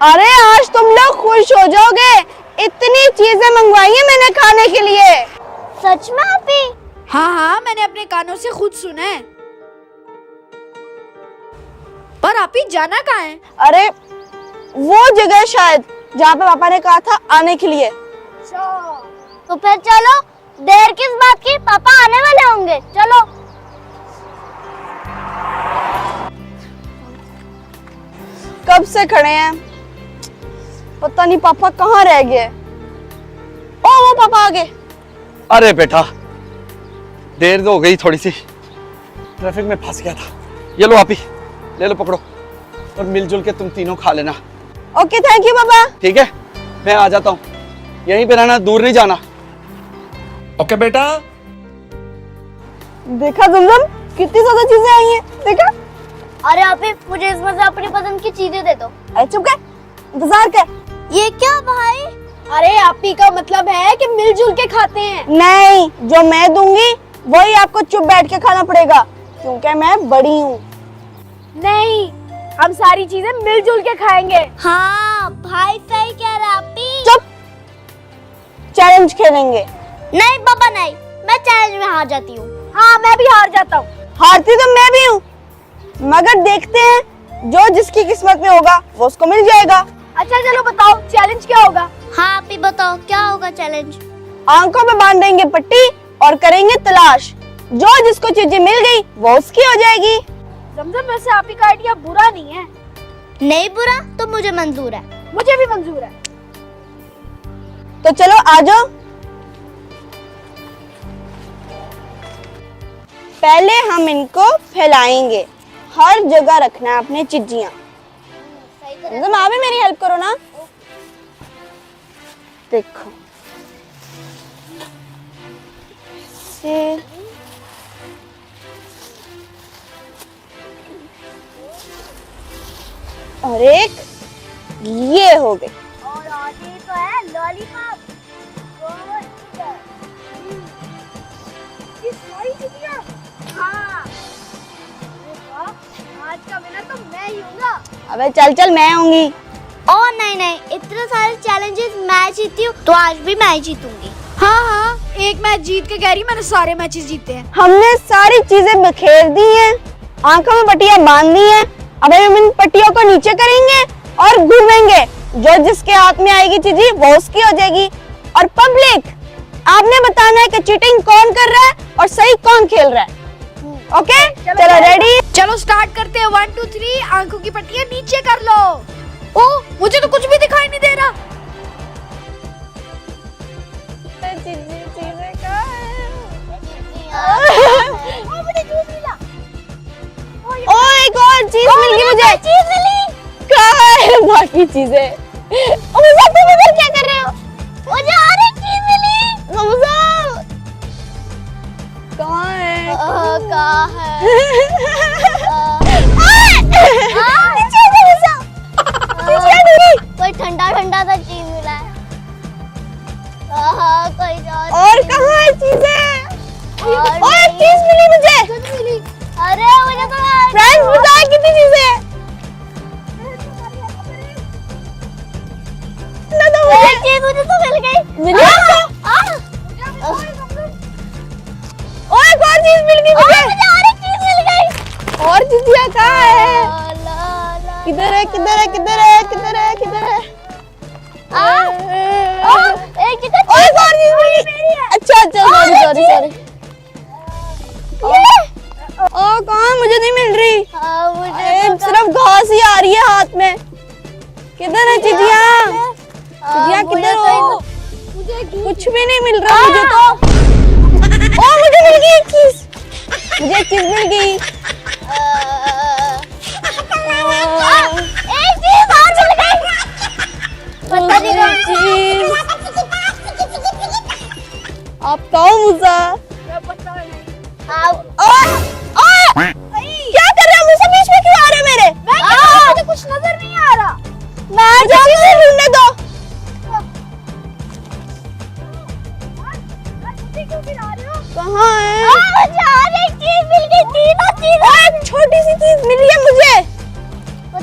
अरे आज तुम लोग खुश हो जाओगे, इतनी चीजें मंगवाई है मैंने खाने के लिए। सच में आपी? हाँ हाँ, मैंने अपने कानों से खुद सुना है। पर आप ही जाना कहाँ है? अरे वो जगह शायद जहाँ पे पापा ने कहा था आने के लिए। तो फिर चलो, देर किस बात की, पापा आने वाले होंगे, चलो। कब से खड़े हैं, पता नहीं पापा कहाँ रह गए। ओ वो पापा आ गए। अरे बेटा, देर हो गई थोड़ी सी, ट्रैफिक में फंस गया था। ये लो आप ही, ले लो, पकड़ो और मिलजुल के तुम तीनों खा लेना। ओके थैंक यू पापा। ठीक है, मैं आ जाता हूँ, यहीं पे रहना, दूर नहीं जाना। ओके बेटा। देखा जमजम, कितनी ज्यादा चीजें आई हैं, देखा। अरे आपी, मुझे इसमें से अपनी पसंद की चीजें दे दो। अरे चुप कर, इंतजार कर। ये क्या भाई? अरे आपी का मतलब है कि मिलजुल के खाते हैं। नहीं, जो मैं दूंगी वही आपको चुप बैठ के खाना पड़ेगा, क्योंकि मैं बड़ी हूँ। नहीं, हम सारी चीजें मिलजुल के खाएंगे। हाँ भाई सही कह रहा आपी। चुप, चैलेंज खेलेंगे। नहीं पापा नहीं, मैं चैलेंज में हार जाती हूँ। हाँ मैं भी हार जाता हूँ। हारती तो मैं भी हूँ, मगर देखते हैं जो जिसकी किस्मत में होगा वो उसको मिल जाएगा। अच्छा चलो बताओ, चैलेंज क्या होगा? हाँ आपी बताओ, क्या होगा चैलेंज? आंखों में बांधेंगे पट्टी और करेंगे तलाश, जो जिसको चीजें मिल गई वो उसकी हो जाएगी। जमजम, वैसे आपी का आइडिया बुरा नहीं है। नहीं बुरा तो मुझे मंजूर है। मुझे भी मंजूर है। तो चलो आ जाओ। पहले हम इनको फैलाएंगे, हर जगह रखना है अपने चिज्जियां। तुम आप भी मेरी हेल्प करो ना। देखो ऐसे। और एक ये हो गए। और आगे तो है लॉलीपॉप। हाँ। आज का विनर तो मैं ही हूँगा। अबे चल चल, मैं होंगी। ओ नहीं नहीं, इतने सारे चैलेंजेस मैं जीती हूँ तो आज भी मैं जीतूंगी। हाँ हाँ, एक मैच जीत के कह रही, मैंने सारे मैचेस जीते हैं। हमने सारी चीजें बिखेर दी हैं, आंखों में पट्टियां बांध दी हैं। अब हम इन पट्टियों को नीचे करेंगे और घूमेंगे, जो जिसके हाथ में आएगी चीज़ वो उसकी हो जाएगी। और पब्लिक, आपने बताना है कि चीटिंग कौन कर रहा है और सही कौन खेल रहा है। ओके चलो रेडी। चलो स्टार्ट करते हैं। 1 2 3, आंखों की पट्टियां नीचे कर लो। ओ, मुझे तो कुछ भी दिखाई नहीं दे रहा। ओ एक और चीज मिल गई मुझे। चीज मिली। कहाँ है बाकी चीजें? मुझे तुम इधर क्या कर रहे हो? मुझे और एक चीज मिली। मुझे कहाँ है? कहाँ है? कोई ठंडा ठंडा सा चीज मिला है। कोई और कहाँ है चीजें? और एक चीज मिली मुझे। अरे मुझे तो फ्रेंड्स बताओ कितनी चीजें हैं? ना तो एक चीज मुझे तो मिल गई। मिली और एक और चीज मिल गई मुझे। मुझे और एक चीज मिल गई। और चीजियाँ कहाँ है? ला किधर है किधर है किधर है किधर है किधर है? एक चीज और एक और चीज मिली। अच्छा अच्छा, सॉरी सॉरी सॉरी। ओ कहाँ, मुझे नहीं मिल रही। सिर्फ घास ही आ रही है हाथ में। किधर है चिड़िया? चिड़िया किधर हो? कुछ भी नहीं मिल रहा मुझे तो। ओ मुझे मिल गई एक चीज, मुझे एक चीज मिल गई। एक चीज और मिल गई। पता नहीं कौन चीज। आप कहो मुझे। क्या कर रहे हो? मुझे बीच में क्यों आ रहे हो मेरे? मुझे कुछ नजर नहीं आ रहा। मैं चीजें ढूंढने दो। कहाँ है? मुझे और एक चीज मिल गई। तीनों चीजें। एक छोटी सी चीज मिली है मुझे।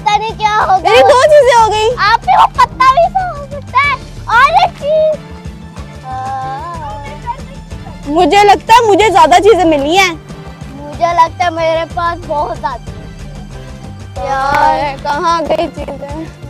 पता नहीं क्या होगा। मेरी 2 चीजें हो गई। आप ही वो पत्ता भी तो हो सकता है और एक चीज। मुझे लगता है मुझे ज्यादा चीजें मिली हैं। मुझे लगता है मेरे पास बहुत ज्यादा यार कहाँ गई चीजें?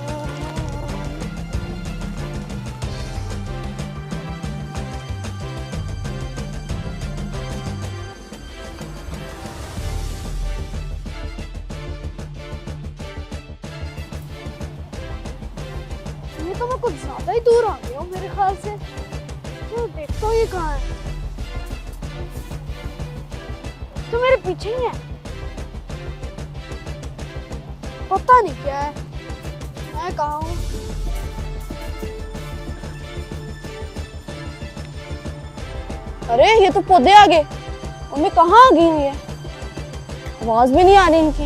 ये तो मैं कुछ ज्यादा ही दूर आ गया हूँ मेरे ख्याल से। तो देखता हूँ ये कहाँ है। तो मेरे पीछे ही है। पता नहीं क्या है। मैं कहाँ हूँ? अरे ये तो पौधे आ गए और मैं कहाँ आ गई हूँ? ये आवाज भी नहीं आ रही इनकी।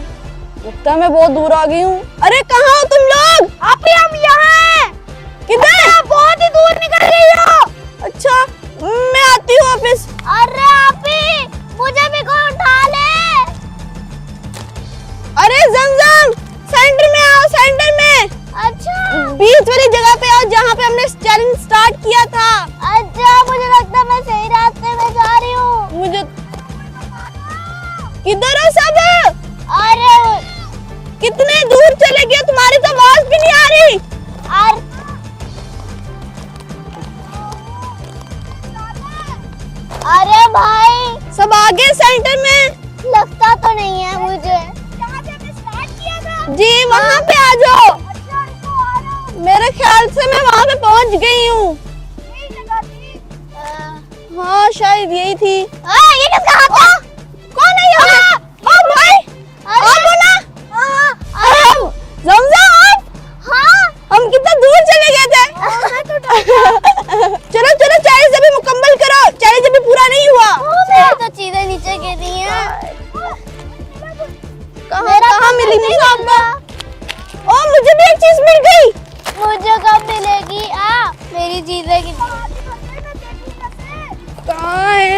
लगता है मैं बहुत दूर आ गई हूँ। अरे कहाँ हो तुम लोग? आप ही हम यहाँ हैं। किधर? बहुत ही दूर निकल गई हो। अच्छा मैं आती हूँ वापस। अरे आप ही मुझे भी कोई उठा ले। अरे जमजम सेंटर में आओ, सेंटर में। अच्छा बीच वाली जगह पे आओ जहाँ पे हमने चैलेंज स्टार्ट किया था। अच्छा मुझे लगता है मैं सही रास्ते में जा रही हूँ। मुझे किधर हो सब? अरे कितने दूर चले गए? तुम्हारी तो आवाज भी नहीं आ रही। अरे भाई सब आगे सेंटर में। लगता तो नहीं है मुझे। जी वहाँ पे आ जाओ। मेरे ख्याल से मैं वहाँ पे पहुँच गई हूँ। हाँ शायद यही थी। ये किसका हाथ था? कौन है यहाँ? ओ भाई आप हो ना? हम जमजम आप? हाँ हम कितना दूर चले गए थे। चलो चलो चैलेंज अभी मुकम्मल करो। चैलेंज अभी पूरा नहीं हुआ। मेरी तो चीजें नीचे गिर रही हैं। कहाँ मिली मुझे आपको? ओ मुझे भी एक चीज मिल गई। मुझे कब मिलेगी? मेरी चीजें कहाँ है?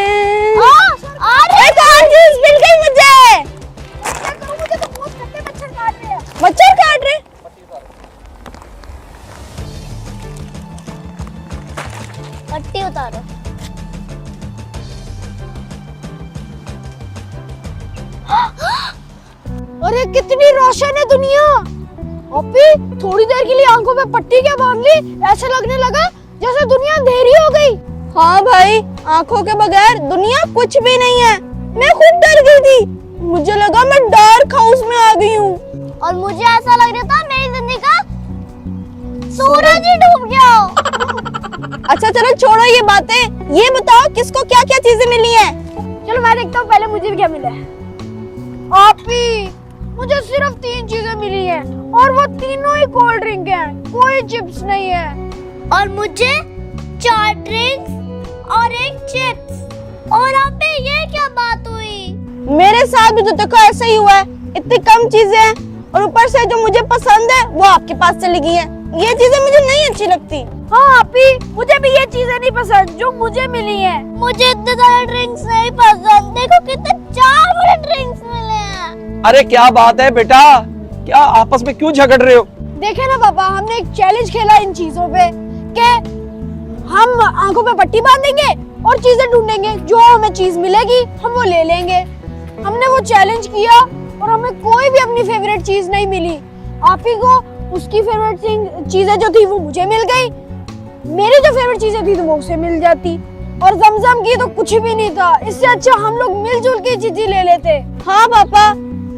अरे एक और चीज मिल गई मुझे। मच्छर काट रहे। पट्टी उतारो। अरे कितनी रोशन है दुनिया। अभी थोड़ी देर के लिए आंखों पे पट्टी क्या बांध ली, ऐसा लगने लगा जैसे दुनिया अंधेरी हो गई। हाँ भाई आंखों के बगैर दुनिया कुछ भी नहीं है। मैं खुद डर गई थी। मुझे लगा मैं डार्क हाउस में आ गई हूँ। और मुझे ऐसा लग रहा था मेरी जिंदगी का सूरज ही डूब गया हो। अच्छा चलो छोड़ो ये बातें। ये बताओ किसको क्या क्या चीजें मिली हैं? चलो मैं देखता हूँ पहले मुझे भी क्या मिला है। आप ही मुझे सिर्फ 3 चीजें मिली हैं और वो तीनों ही कोल्ड ड्रिंक हैं, कोई चिप्स नहीं है। और मुझे 4 ड्रिंक्स और 1 चिप्स। और अब ये क्या बात हुई? मेरे साथ भी तो देखो ऐसा ही हुआ है। इतनी कम चीजें हैं और ऊपर से जो मुझे पसंद है वो आपके पास चली गई है। ये चीजें मुझे नहीं अच्छी लगती। हाँ आप ही मुझे भी ये चीजें नहीं पसंद जो मुझे मिली हैं। मुझे इतने सारे ड्रिंक्स नहीं पसंद। देखो कितने 4 बड़े ड्रिंक्स मिले हैं। अरे क्या बात है बेटा, क्या आपस में क्यों झगड़ रहे हो? देखे ना पापा, हमने एक चैलेंज खेला इन चीजों पे कि हम आंखों पे पट्टी बांधेंगे और चीजें ढूंढेंगे, जो हमें चीज मिलेगी हम वो ले लेंगे। हमने वो चैलेंज किया और हमें कोई भी अपनी फेवरेट चीज नहीं मिली। आप ही को उसकी फेवरेट चीजें जो थी वो मुझे मिल गई, मेरी जो फेवरेट चीजें थी तो वो उसे मिल जाती, और जमजम की तो कुछ भी नहीं था। इससे अच्छा हम लोग मिलजुल के चीजें ले लेते। हाँ पापा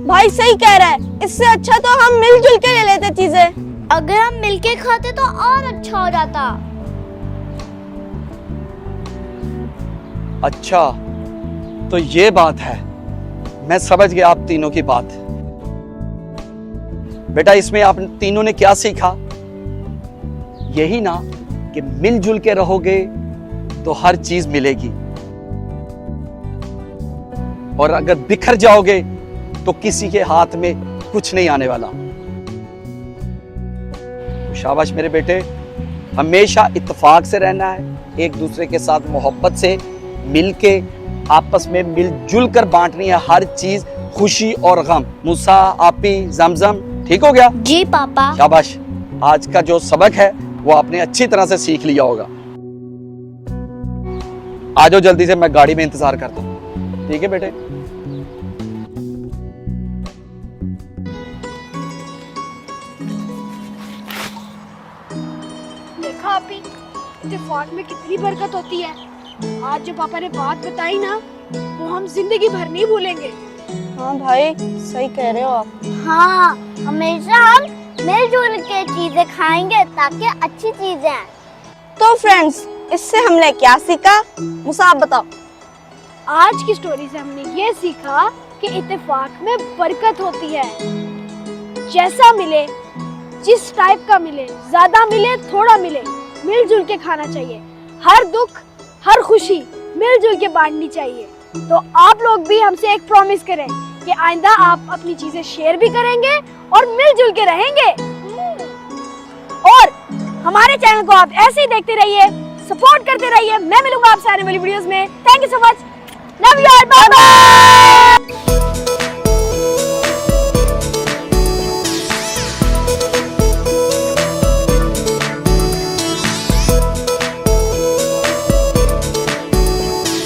भाई सही कह रहा है। इससे अच्छा तो हम मिलजुल के ले लेते चीजें। अगर हम मिलके खाते तो और अच्छा हो जाता। अच्छा तो ये बात है, मैं समझ गया आप तीनों की बात। बेटा इसमें आप तीनों ने क्या सीखा? यही ना कि मिलजुल के रहोगे तो हर चीज मिलेगी, और अगर बिखर जाओगे तो किसी के हाथ में कुछ नहीं आने वाला। तो शाबाश मेरे बेटे, हमेशा इत्तेफाक से रहना है, एक दूसरे के साथ मोहब्बत से मिलके आपस में मिलजुल कर बांटनी है हर चीज, खुशी और गम। मूसा, आपी, जमजम, ठीक हो गया? जी पापा। शाबाश, आज का जो सबक है वो आपने अच्छी तरह से सीख लिया होगा। आ जाओ जल्दी से, मैं गाड़ी में इंतजार करता हूँ। ठीक है बेटे? देखा आप ही, इत्तेफाक में कितनी बरकत होती है। आज जो पापा ने बात बताई ना, वो हम जिंदगी भर नहीं भूलेंगे। हाँ भाई, सही कह रहे हो आप। हाँ, हमेशा हम मिलजुल के चीजें खाएंगे ताकि अच्छी चीजें आए। तो फ्रेंड्स, इससे हमने क्या सीखा? मुसा आप बताओ। आज की स्टोरी से हमने ये सीखा कि इत्तेफाक में बरकत होती है। जैसा मिले, जिस टाइप का मिले, ज्यादा मिले थोड़ा मिले, मिलजुल के खाना चाहिए। हर दुख हर खुशी मिलजुल के बांटनी चाहिए। तो आप लोग भी हमसे एक प्रॉमिस करें कि आइंदा आप अपनी चीजें शेयर भी करेंगे और मिलजुल के रहेंगे। और हमारे चैनल को आप ऐसे ही देखते रहिए, सपोर्ट करते रहिए। मैं मिलूंगा आपसे आने वाली वीडियोस में। Thank you so much, love you all, bye bye.